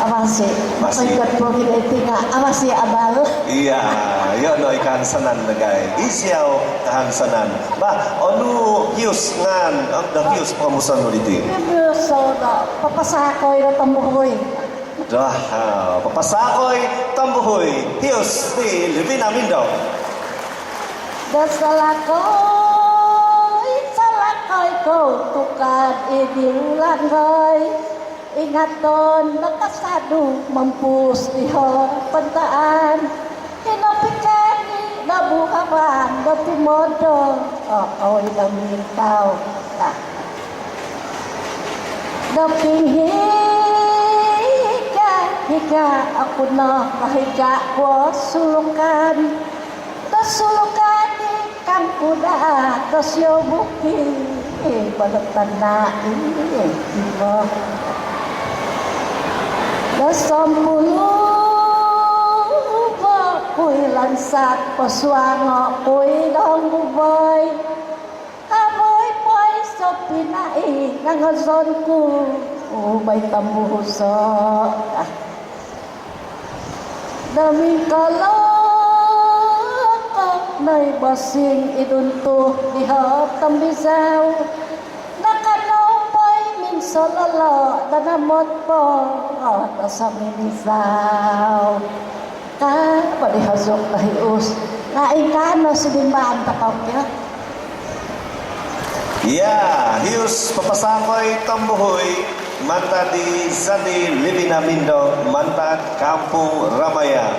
Awasi. Masih. Ikut mobility nga. Awasi abal. Iya, yun no ikansanan na gay. Isyaw kahansanan. Ba, ano hius ngan, ang the hius pamusan mo dito. So, papasakoy na tamuhoy. Dah, papasakoy, tambuhoy, hius di Livina Mindo. Dasalakoy ko tukad idiulan hoy. Ingaton nakasado mampus diho pantaan. Kinopikani nabuhawan datimodo. Oy lamintaw. Daping higa ako na kahiga ko sulukan. Tasulukan kang kuda tasyo buki. Balatan na ini diba. Dasampuluh ko'y lansat paswango ko'y dong buboy. Amoy po'y sa pinai nangason ko. May tambuhuso. Daming kalakak na'y basing idunto dihap tambisaw. Nakanaw po'y minsololo danamot po sa minisaw. Padihazok na hius. Naing ka no si Bimbaan takaw kya. Ya, hius papasakoy, tambuhoy, manta di Zadi Livina Mindo, manta Kampung Ramaya.